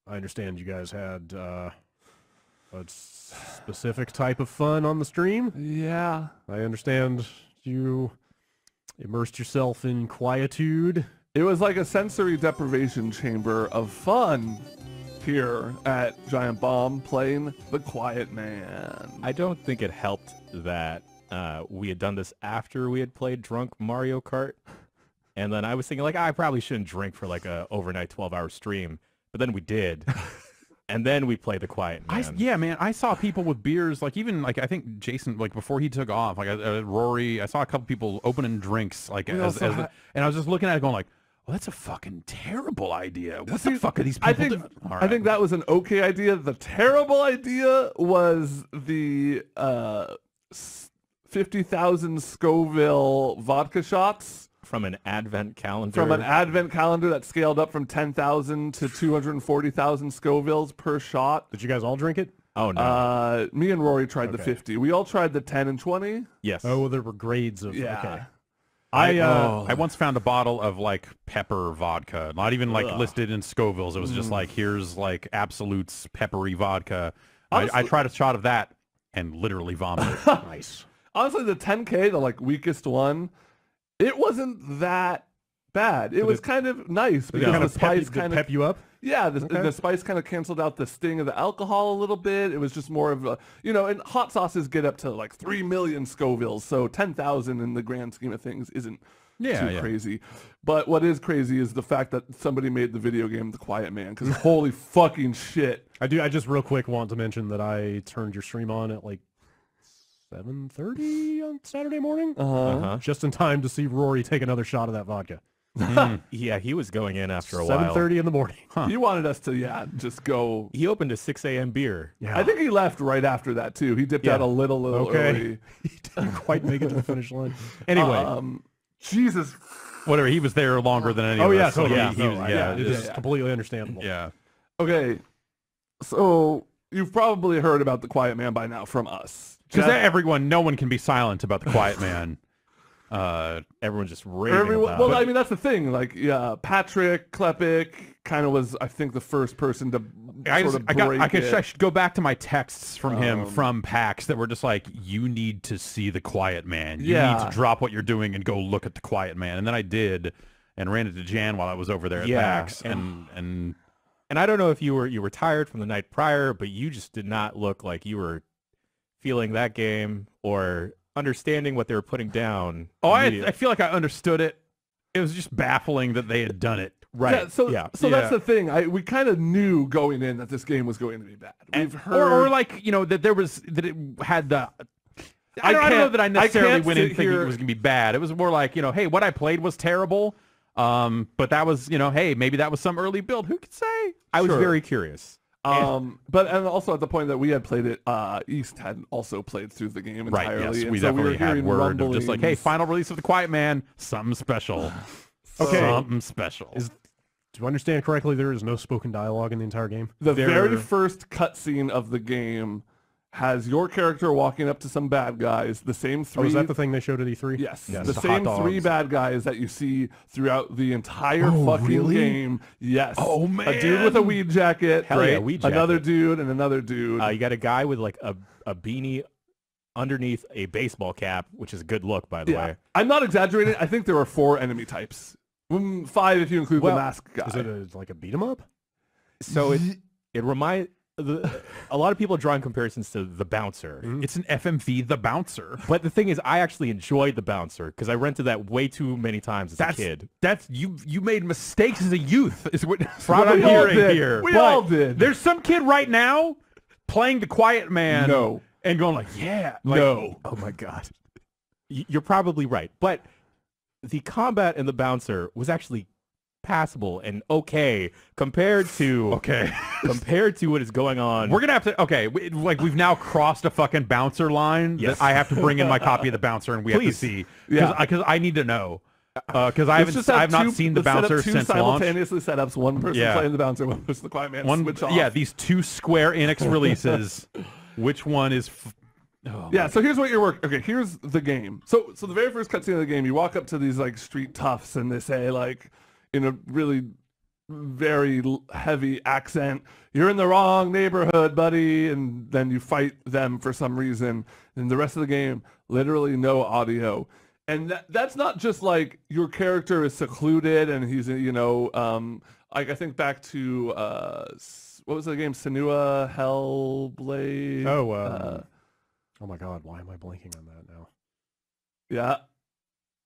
I understand you guys had a specific type of fun on the stream. Yeah. I understand you immersed yourself in quietude. It was like a sensory deprivation chamber of fun here at Giant Bomb playing The Quiet Man. I don't think it helped that we had done this after we had played drunk Mario Kart. And then I was thinking, like, I probably shouldn't drink for like a overnight 12-hour stream. But then we did. And then we played The Quiet Man. Yeah, man. I saw people with beers, like even like I think Jason, like before he took off, like Rory, I saw a couple people opening drinks, like and I was just looking at it going like, well, that's a fucking terrible idea. What the fuck are these people doing? I think that was an okay idea. The terrible idea was the 50,000 Scoville vodka shots. From an advent calendar. From an advent calendar that scaled up from 10,000 to 240,000 Scovilles per shot. Did you guys all drink it? Oh, no. Me and Rory tried the 50. We all tried the 10 and 20. Yes. Oh, there were grades of... Yeah. Okay. I once found a bottle of like pepper vodka, not even like listed in Scovilles. It was just like, here's like Absolute's peppery vodka. I tried a shot of that and literally vomited. Nice. Honestly, the 10K, the like weakest one, it wasn't that bad. It was kind of nice because the spice kind of pep you up. Yeah, the spice kind of canceled out the sting of the alcohol a little bit. It was just more of a, and hot sauces get up to like 3 million Scovilles, so 10,000 in the grand scheme of things isn't too crazy. But what is crazy is the fact that somebody made the video game The Quiet Man, because holy fucking shit. I just real quick want to mention that I turned your stream on at like 7:30 on Saturday morning. Just in time to see Rory take another shot of that vodka. Yeah, he was going in after a while. 7:30 in the morning. He wanted us to, just go. He opened a 6 a.m. beer. Yeah. I think he left right after that, too. He dipped out a little early. He didn't quite make it to the finish line. Anyway. Jesus. Whatever, he was there longer than any of us. Oh, yeah, so totally. It's completely understandable. Yeah. Okay, so you've probably heard about The Quiet Man by now from us. Because no one can be silent about The Quiet Man. Everyone's just raving about well, it. I mean, that's the thing. Like, Patrick Klepek kind of was, I think, the first person to I should go back to my texts from him from PAX that were just like, you need to see The Quiet Man. You need to drop what you're doing and go look at The Quiet Man. And then I did, and ran into Jan while I was over there at PAX. And I don't know if you were tired from the night prior, but you just did not look like you were feeling that game or understanding what they were putting down. Oh, I feel like I understood it. It was just baffling that they had done it. Right. So that's the thing. We kind of knew going in that this game was going to be bad. We've heard, or like that it had the. I don't know that I necessarily went in thinking it was going to be bad. It was more like, hey, what I played was terrible. But that was, hey, maybe that was some early build. Who could say? I was very curious. But also at the point that we had played it, East had also played through the game entirely. Right, yes, and we so definitely had word of just like, hey, rumblings. final release of The Quiet Man, something special. Okay. Something special. Do I understand correctly? There is no spoken dialogue in the entire game? The very first cutscene of the game has your character walking up to some bad guys, the same three... Oh, is that the thing they showed at E3? Yes. Yes. The same three bad guys that you see throughout the entire fucking game. Yes. Oh, man. A dude with a weed jacket. Hell yeah, weed jacket. Another dude and another dude. You got a guy with like a beanie underneath a baseball cap, which is a good look, by the way. I'm not exaggerating. I think there are 4 enemy types. 5 if you include the mask guy. Is it like a beat 'em up? So it reminds... a lot of people are drawing comparisons to the Bouncer. It's an FMV, the Bouncer. But the thing is, I actually enjoyed the Bouncer because I rented that way too many times as a kid. That's you made mistakes as a youth. Is what Probably I'm hearing here. We all did. There's some kid right now playing The Quiet Man. No. And going like, yeah. Like, No. Oh my God. You're probably right. But the combat in the Bouncer was actually passable and okay compared to what is going on. We're gonna have to we've now crossed a fucking Bouncer line. Yes. That I have to bring in my copy of the Bouncer and we have to see because I need to know because I've not seen the Bouncer since launch. Simultaneously setups, one person playing the Bouncer, one person the Quiet Man. Switch off. Yeah, these 2 Square Enix releases. Which one is? So here's what you're working. Okay, here's the game. So the very first cutscene of the game, you walk up to these like street toughs and they say like, in a really very heavy accent. You're in the wrong neighborhood, buddy, and then you fight them for some reason. And the rest of the game, literally no audio. And that's not just like your character is secluded and he's, like I think back to, what was the game? Senua Hellblade? Oh my God, why am I blanking on that now? Yeah.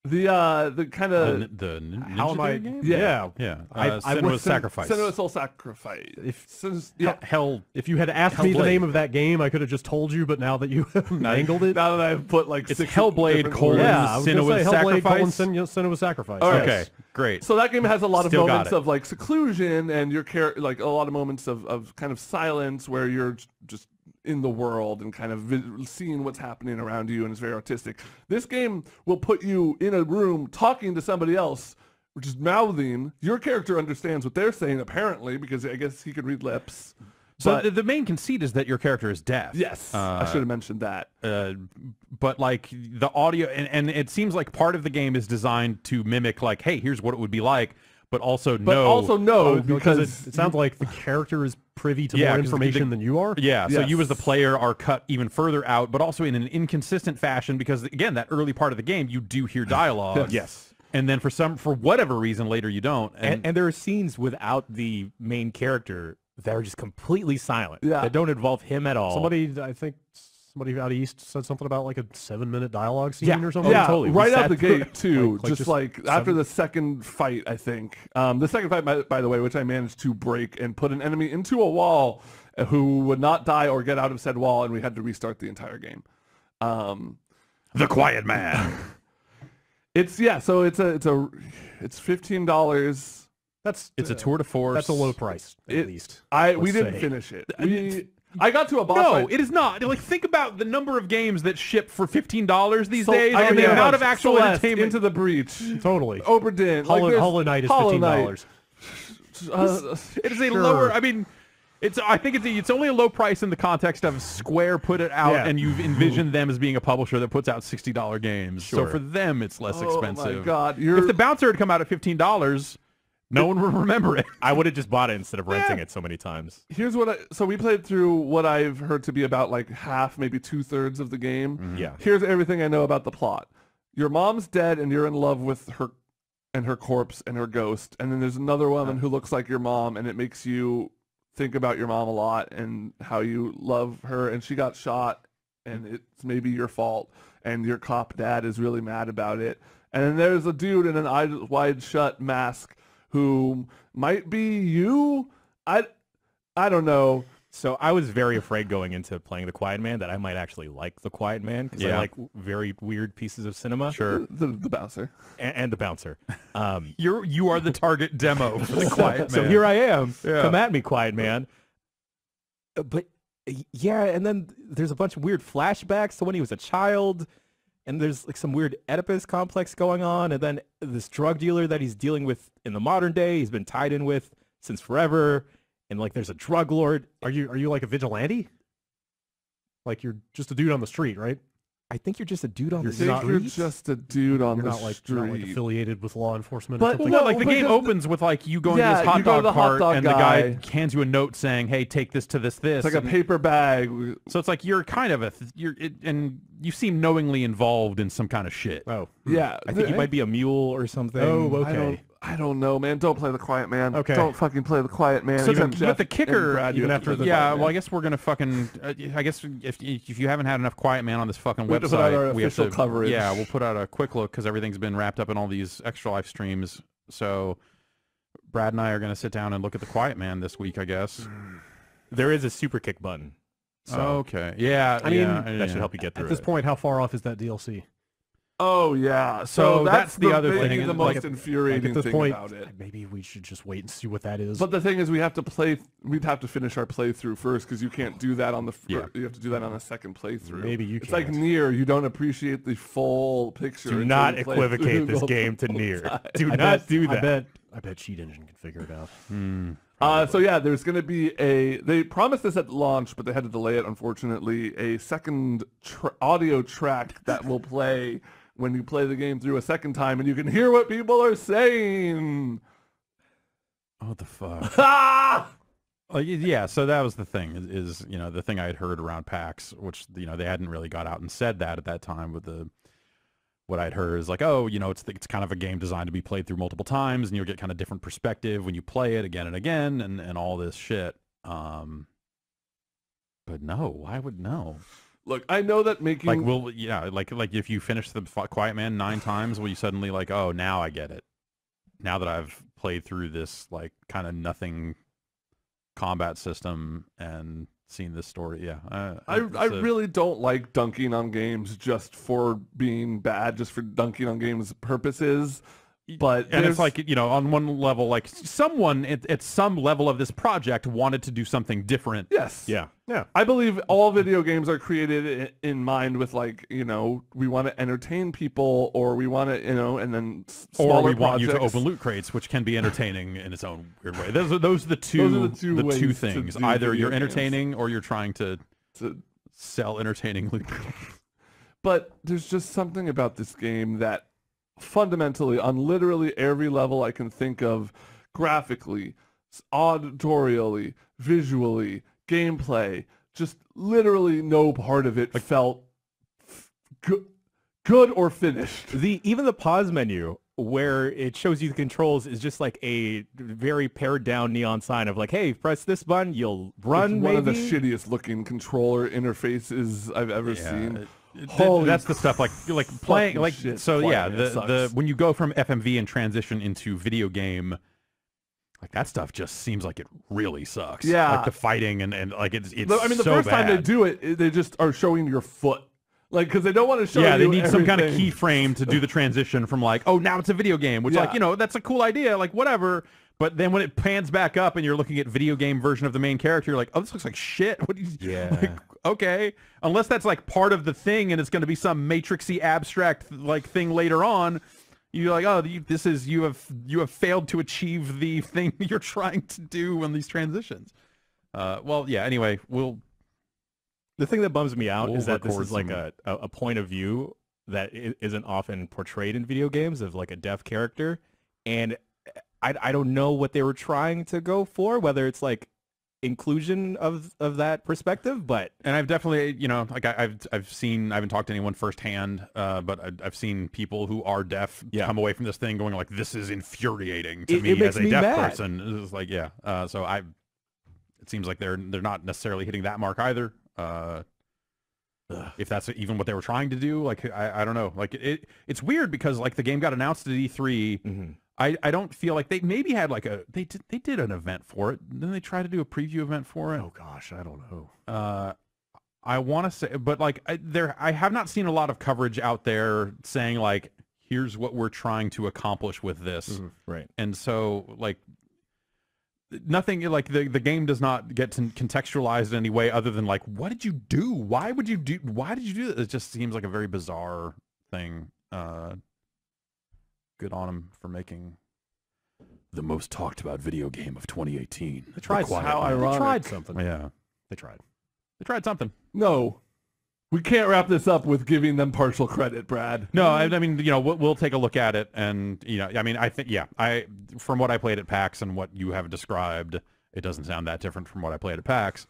The kind of the how am I? game? Yeah. Senua's Sacrifice. Senua's Soul Sacrifice. If you had asked me the name of that game, I could have just told you. But now that you mangled it, now that I've put like it's Hellblade : Senua's Sacrifice. Senua's Sacrifice. All right. Okay, great. So that game has a lot of moments of like seclusion, and your like a lot of moments of kind of silence where you're just in the world and kind of seeing what's happening around you, and it's very artistic. This game will put you in a room talking to somebody else, which is mouthing. Your character understands what they're saying, apparently, because I guess he could read lips. So the main conceit is that your character is deaf. Yes, I should have mentioned that. But like the audio, and it seems like part of the game is designed to mimic like, hey, here's what it would be like. But also because it sounds like the character is privy to more information than you are. Yeah, so you as the player are cut even further out, but also in an inconsistent fashion because, again, that early part of the game, you do hear dialogue. Yes. And then for whatever reason, later you don't. And there are scenes without the main character that are just completely silent. Yeah. That don't involve him at all. Somebody out east said something about like a 7-minute dialogue scene or something. Yeah, totally. right out the gate too. Like just after the second fight, I think. The second fight, by the way, which I managed to break and put an enemy into a wall who would not die or get out of said wall, and we had to restart the entire game. The Quiet Man. It's $15. It's a tour de force. That's a low price, at least. We didn't finish it. I got to a boss fight. No, it is not. Like, think about the number of games that ship for $15 these days, and the amount of actual entertainment. Into the Breach. Totally. Oberdin. Hollow Knight is $15. It is a lower. I mean, I think it's only a low price in the context of Square put it out, and you've envisioned them as being a publisher that puts out $60 games. Sure. So for them, it's less expensive. Oh my God! If the Bouncer had come out at $15. No one would remember it. I would have just bought it instead of renting it so many times. Here's so we played through what I've heard to be about like half, maybe 2/3 of the game. Mm-hmm. Yeah. Here's everything I know about the plot. Your mom's dead and you're in love with her and her corpse and her ghost. And then there's another woman who looks like your mom, and it makes you think about your mom a lot and how you love her. And she got shot and it's maybe your fault. And your cop dad is really mad about it. And then there's a dude in an eyes wide shut mask who might be you. I don't know. So I was very afraid going into playing The Quiet Man that I might actually like The Quiet Man because I like very weird pieces of cinema. Sure. The Bouncer. And The Bouncer. You are the target demo for The Quiet Man. So here I am. Yeah. Come at me, Quiet Man. But yeah, and then there's a bunch of weird flashbacks to when he was a child. And there's like some weird Oedipus complex going on, and then this drug dealer that he's dealing with in the modern day, he's been tied in with since forever, and like there's a drug lord. Are you like a vigilante? Like you're just a dude on the street, right? I think you're just a dude on the street. You're just a dude on the street. You're not like affiliated with law enforcement. But or something. No, like the game opens with like you going to this hot dog cart, and the guy hands you a note saying, "Hey, take this to this." It's like a paper bag. So it's like you're kind of and you seem knowingly involved in some kind of shit. Oh, yeah. I think you might be a mule or something. Oh, okay. I don't know, man. Don't play The Quiet Man. Okay. Don't fucking play The Quiet Man. So but the kicker, even after the well, I guess we're gonna fucking. I guess if you haven't had enough Quiet Man on this fucking website, we have to coverage. Yeah, we'll put out a quick look because everything's been wrapped up in all these extra live streams. So Brad and I are gonna sit down and look at The Quiet Man this week, I guess. There is a super kick button. So okay. Yeah. I mean, that should help you get through it. At this point, how far off is that DLC? Oh yeah, so that's the other thing. The most infuriating thing about it. Maybe we should just wait and see what that is. But the thing is, we'd have to finish our playthrough first because you can't do that on the. You have to do that on a second playthrough. Maybe you. It's like Nier. You don't appreciate the full picture. Do not equivocate this game to Nier. Do not do that. I bet Cheat Engine can figure it out. So yeah, there's going to be they promised this at launch, but they had to delay it, unfortunately. A second audio track that will play when you play the game through a second time, and you can hear what people are saying. What the fuck? Ah! Yeah, so that was the thing, is the thing I had heard around PAX, which, they hadn't really got out and said that at that time, but what I'd heard is like, oh, it's kind of a game designed to be played through multiple times, and you'll get kind of different perspective when you play it again and again, and all this shit. But no, I would know. Look, I know that making... like if you finish the Quiet Man 9 times, will you suddenly like, oh, now I get it. Now that I've played through this, like, kind of nothing combat system and seen this story, yeah. I really don't like dunking on games just for being bad, just for dunking on games purposes. And it's like, on one level, like someone at some level of this project wanted to do something different. Yes. Yeah. I believe all video games are created in mind with, like, we want to entertain people, or we want to, and then smaller or we projects. want you to open loot crates, which can be entertaining in its own weird way. Those are the two things. Either you're entertaining or you're trying to sell entertaining loot crates. But there's just something about this game that fundamentally, on literally every level I can think of, graphically, auditorially, visually, gameplay, just literally no part of it felt good or finished. Even the pause menu, where it shows you the controls, is just like a very pared down neon sign of like, hey, press this button, you'll run. It's one of the shittiest looking controller interfaces I've ever seen. That's the stuff like playing like shit. So yeah, the when you go from FMV and transition into video game, like that stuff just seems like it really sucks. Yeah, like the fighting and like it's. I mean, the first time they do it, they just are showing your foot, like, because they don't want to show. Yeah, they need some kind of keyframe to do the transition from like, oh, now it's a video game, which like that's a cool idea, like whatever. But then when it pans back up and you're looking at video game version of the main character, you're like, oh, this looks like shit. What do you? Yeah. Like, okay, unless that's like part of the thing and it's going to be some matrixy abstract like thing later on, you're like, oh, you have failed to achieve the thing you're trying to do in these transitions. Well, yeah. Anyway, the thing that bums me out is that this is like a point of view that isn't often portrayed in video games, of like a deaf character, and I don't know what they were trying to go for, whether it's like inclusion of that perspective, but I've definitely, like I haven't talked to anyone firsthand, but I've seen people who are deaf come away from this thing going like, this is infuriating to me as a deaf person. It's like, so it seems like they're not necessarily hitting that mark either. If that's even what they were trying to do, like I don't know, like it's weird because like the game got announced at E3. Mm-hmm. I don't feel like they maybe had like they did an event for it. Didn't they try to do a preview event for it? Oh gosh, I don't know. I want to say, but like I have not seen a lot of coverage out there saying like, here's what we're trying to accomplish with this. Mm-hmm. Right. And so like nothing, like the game does not get contextualized in any way other than like, what did you do? Why did you do this? It just seems like a very bizarre thing. Good on him for making the most talked about video game of 2018. They tried. How ironic. They tried something. Yeah, they tried. They tried something. No, we can't wrap this up with giving them partial credit, Brad. No, I mean, we'll take a look at it, and I mean, I think, from what I played at PAX and what you have described, it doesn't sound that different from what I played at PAX.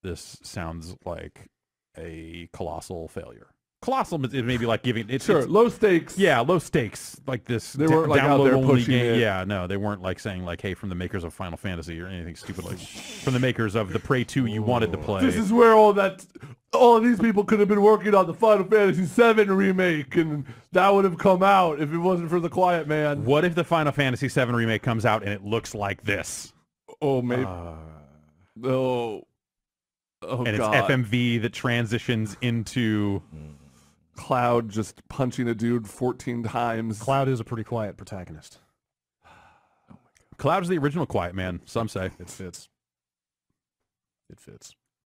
This sounds like a colossal failure. Colossal is maybe like giving it. Sure, low stakes. Yeah, low stakes. Like this. They weren't like out there pushing game. it. Yeah, no, they weren't like saying like, hey, from the makers of Final Fantasy or anything stupid like from the makers of the Prey 2 you wanted to play. This is where all of these people could have been working on the Final Fantasy 7 remake, and that would have come out if it wasn't for the Quiet Man. What if the Final Fantasy 7 remake comes out and it looks like this? Oh, maybe. Oh, and God. It's FMV that transitions into Cloud just punching a dude 14 times. Cloud is a pretty quiet protagonist. Oh my God. Cloud is the original Quiet Man, some say. It fits. It fits.